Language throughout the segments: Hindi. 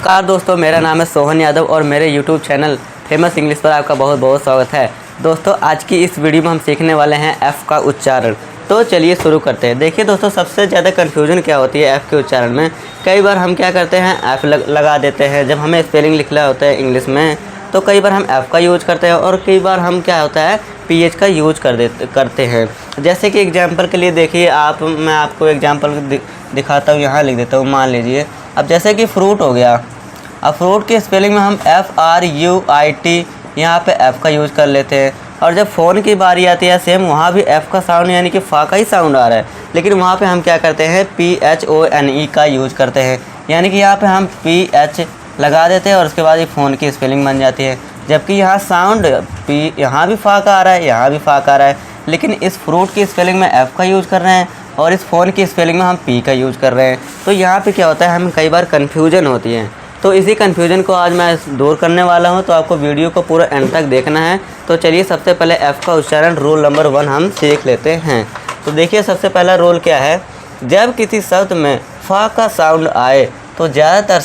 नमस्कार दोस्तों, मेरा नाम है सोहन यादव और मेरे YouTube चैनल फेमस इंग्लिश पर आपका बहुत बहुत स्वागत है। दोस्तों, आज की इस वीडियो में हम सीखने वाले हैं F का उच्चारण। तो चलिए शुरू करते हैं। देखिए दोस्तों, सबसे ज़्यादा कन्फ्यूजन क्या होती है F के उच्चारण में। कई बार हम क्या करते हैं, F लगा देते हैं। जब हमें स्पेलिंग लिखना होता है इंग्लिश में तो कई बार हम F का यूज करते हैं और कई बार हम क्या होता है PH का यूज करते हैं। जैसे कि एग्जांपल के लिए देखिए मैं आपको एग्जांपल दिखाता हूँ। यहाँ लिख देता हूँ। मान लीजिए अब जैसे कि फ्रूट हो गया। अब फ्रूट की स्पेलिंग में हम FRUIT यहाँ पे F का यूज कर लेते हैं। और जब फ़ोन की बारी आती है सेम वहाँ भी F का साउंड यानी कि फ़ा का ही साउंड आ रहा है, लेकिन वहाँ पे हम क्या करते हैं PHONE का यूज करते हैं। यानी कि यहाँ पे हम PH लगा देते हैं और उसके बाद ये फ़ोन की स्पेलिंग बन जाती है। जबकि यहाँ साउंड यहाँ भी फ़ा का आ रहा है, यहाँ भी फ़ा का आ रहा है, लेकिन इस फ्रूट की स्पेलिंग में F का यूज़ कर रहे हैं और इस फ़ोन की स्पेलिंग में हम P का यूज़ कर रहे हैं। तो यहाँ पे क्या होता है, हमें कई बार कन्फ्यूजन होती है। तो इसी कन्फ्यूजन को आज मैं दूर करने वाला हूँ। तो आपको वीडियो को पूरा एंड तक देखना है। तो चलिए सबसे पहले F का उच्चारण रूल नंबर 1 हम सीख लेते हैं। तो देखिए सबसे पहला रूल क्या है, जब किसी शब्द में फ़ा का साउंड आए तो ज़्यादातर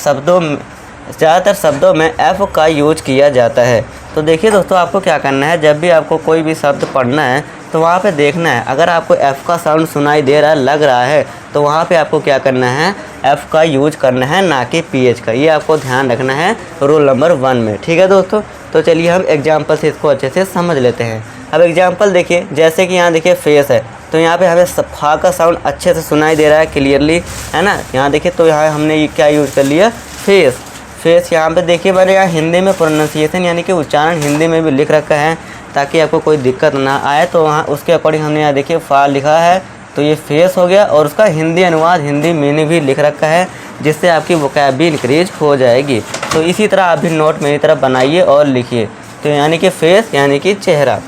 शब्दों में F का यूज किया जाता है। तो देखिए दोस्तों, आपको क्या करना है, जब भी आपको कोई भी शब्द पढ़ना है तो वहाँ पे देखना है, अगर आपको F का साउंड सुनाई दे रहा है, लग रहा है, तो वहाँ पे आपको क्या करना है, F का यूज करना है, ना कि PH का। ये आपको ध्यान रखना है रूल नंबर 1 में। ठीक है दोस्तों, तो चलिए हम एग्जाम्पल से इसको अच्छे से समझ लेते हैं। अब एग्जाम्पल देखिए, जैसे कि यहाँ देखिए फेस है, तो यहाँ पे हमें फ़ा का साउंड अच्छे से सुनाई दे रहा है, क्लियरली, है ना। यहाँ देखिए तो यहाँ हमने ये क्या यूज़ कर लिया, फेस। यहाँ पे देखिए मैंने यहाँ हिंदी में प्रोनाउंसिएशन यानी कि उच्चारण हिंदी में भी लिख रखा है ताकि आपको कोई दिक्कत ना आए। तो वहाँ उसके अकॉर्डिंग हमने यहाँ देखिए फ़ा लिखा है, तो ये फेस हो गया और उसका हिंदी अनुवाद, हिंदी मीनिंग भी लिख रखा है, जिससे आपकी वोकैब इंक्रीज हो जाएगी। तो इसी तरह आप भी नोट मेरी तरफ बनाइए और लिखिए। तो यानी कि फेस यानी कि चेहरा।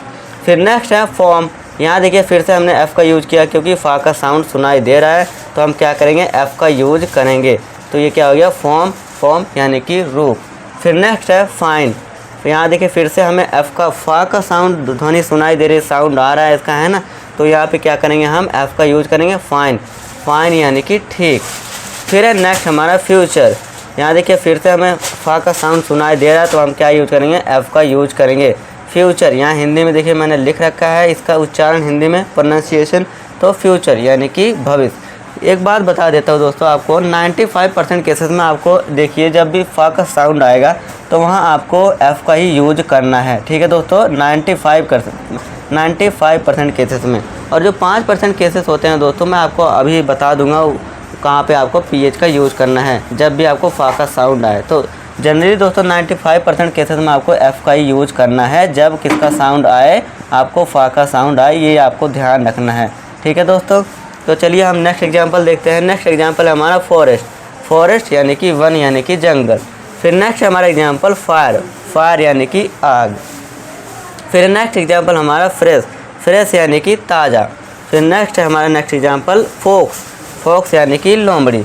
फिर नेक्स्ट है फॉर्म। यहाँ देखिए फिर से हमने F का यूज़ किया क्योंकि फ़ा का साउंड सुनाई दे रहा है, तो हम क्या करेंगे, F का यूज करेंगे। तो ये क्या हो गया, फॉर्म यानी कि रूप। फिर नेक्स्ट है फाइन। तो यहाँ देखिए फिर से हमें F का फ़ा का साउंड ध्वनि सुनाई दे रही, साउंड आ रहा है इसका, है ना। तो यहाँ पे क्या करेंगे, हम F का यूज करेंगे, फाइन यानी कि ठीक। फिर है नेक्स्ट हमारा फ्यूचर। यहाँ देखिए फिर से हमें फ़ा का साउंड सुनाई दे रहा है, तो हम क्या यूज करेंगे, F का यूज करेंगे, फ्यूचर। यहाँ हिंदी में देखिए मैंने लिख रखा है इसका उच्चारण हिंदी में प्रोनाउंसिएशन, तो फ्यूचर यानी कि भविष्य। एक बात बता देता हूँ दोस्तों आपको, 95% केसेस में आपको देखिए जब भी फ़ा का साउंड आएगा तो वहाँ आपको F का ही यूज करना है। ठीक है दोस्तों, 95% केसेस में। और जो 5% केसेस होते हैं दोस्तों, मैं आपको अभी बता दूंगा कहाँ पे आपको PH का यूज़ करना है जब भी आपको फ़ा का साउंड आए। तो जनरली दोस्तों 95% केसेस में आपको F का ही यूज करना है। जब किसका साउंड आए, आपको फ़ा का साउंड आए, ये आपको ध्यान रखना है। ठीक है दोस्तों, तो चलिए हम नेक्स्ट एग्जांपल देखते हैं। नेक्स्ट एग्जांपल है हमारा फॉरेस्ट यानी कि वन यानी कि जंगल। फिर नेक्स्ट हमारा एग्जांपल फायर यानी कि आग। फिर नेक्स्ट एग्जांपल हमारा फ्रेश यानी कि ताज़ा। फिर नेक्स्ट है हमारा नेक्स्ट एग्जांपल फोक्स यानी कि लोमड़ी।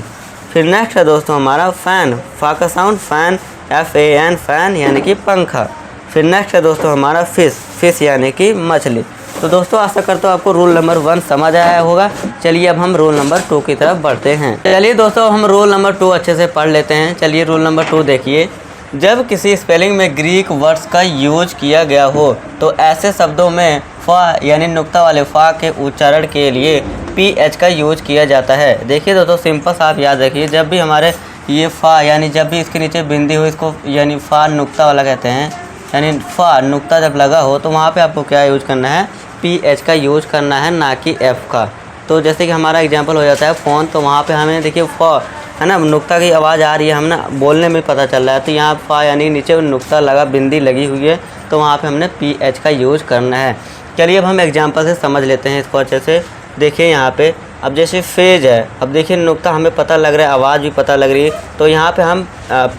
फिर नेक्स्ट है दोस्तों हमारा फैन, फ़ा का साउंड, फैन FAN, फैन यानी कि पंखा। फिर नेक्स्ट है दोस्तों हमारा फिश यानी कि मछली। तो दोस्तों आशा करता हूँ आपको रूल नंबर 1 समझ आया होगा। चलिए अब हम रूल नंबर 2 की तरफ बढ़ते हैं। चलिए दोस्तों हम रूल नंबर 2 अच्छे से पढ़ लेते हैं। चलिए रूल नंबर 2 देखिए, जब किसी स्पेलिंग में ग्रीक वर्ड्स का यूज किया गया हो तो ऐसे शब्दों में फ़ा यानी नुक्ता वाले फ़ा के उच्चारण के लिए PH का यूज किया जाता है। देखिए दोस्तों सिंपल सा आप याद रखिए, जब भी हमारे ये फ़ा यानी जब भी इसके नीचे बिंदी हो, इसको यानी फ़ा नुक्ता वाला कहते हैं, यानी फ़ा नुक्ता जब लगा हो तो वहाँ पे आपको क्या यूज करना है, PH का यूज करना है, ना कि F का। तो जैसे कि हमारा एग्जांपल हो जाता है फ़ोन, तो वहाँ पे हमें देखिए फ़ा है ना, नुक्ता की आवाज़ आ रही है, हम ना बोलने में पता चल रहा है। तो यहाँ फ़ा यानी नीचे नुक्ता लगा, बिंदी लगी हुई है, तो वहाँ पे हमने PH का यूज करना है। चलिए अब हम एग्जांपल से समझ लेते हैं इसको अच्छे से। देखिए यहाँ पे अब जैसे फेज है, अब देखिए नुक्ता हमें पता लग रहा है, आवाज़ भी पता लग रही है, तो यहाँ पे हम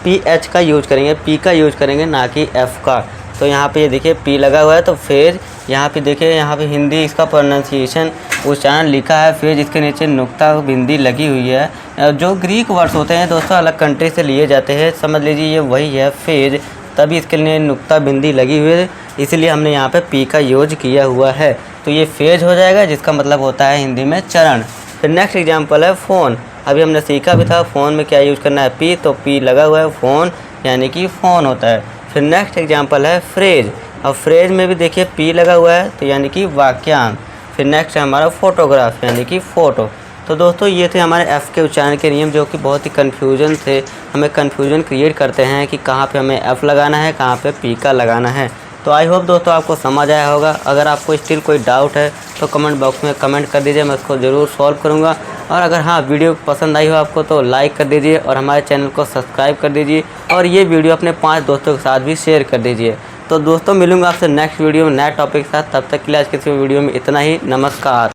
PH का यूज करेंगे, P का यूज करेंगे, ना कि F का। तो यहाँ पे ये देखिए P लगा हुआ है, तो फेज। यहाँ पे देखिए यहाँ पे हिंदी इसका प्रोनाउंसिएशन उच्चारण लिखा है, फेज, इसके नीचे नुक्ता बिंदी लगी हुई है। जो ग्रीक वर्ड्स होते हैं दोस्तों अलग कंट्री से लिए जाते हैं, समझ लीजिए ये वही है फेज, तभी इसके लिए नुक्ता बिंदी लगी हुई है, इसलिए हमने यहाँ पे P का यूज किया हुआ है। तो ये फेज हो जाएगा, जिसका मतलब होता है हिंदी में चरण। फिर नेक्स्ट एग्जांपल है फ़ोन। अभी हमने सीखा भी था फ़ोन में क्या यूज़ करना है, पी, तो पी लगा हुआ है फ़ोन यानी कि फ़ोन होता है। फिर नेक्स्ट एग्जांपल है फ्रेज। अब फ्रेज में भी देखिए पी लगा हुआ है तो यानी कि वाक्यांश। फिर नेक्स्ट है हमारा फोटोग्राफ यानी कि फ़ोटो। तो दोस्तों ये थे हमारे एफ़ के उच्चारण के नियम जो कि बहुत ही कन्फ्यूजन थे, हमें कन्फ्यूजन क्रिएट करते हैं कि कहाँ पे हमें एफ़ लगाना है, कहाँ पे पी का लगाना है। तो आई होप दोस्तों आपको समझ आया होगा। अगर आपको स्टिल कोई डाउट है तो कमेंट बॉक्स में कमेंट कर दीजिए, मैं उसको ज़रूर सॉल्व करूँगा। और अगर हाँ वीडियो पसंद आई हो आपको तो लाइक कर दीजिए और हमारे चैनल को सब्सक्राइब कर दीजिए और ये वीडियो अपने 5 दोस्तों के साथ भी शेयर कर दीजिए। तो दोस्तों मिलूँगा आपसे नेक्स्ट वीडियो में नए टॉपिक के साथ। तब तक के लिए आज के इस वीडियो में इतना ही। नमस्कार।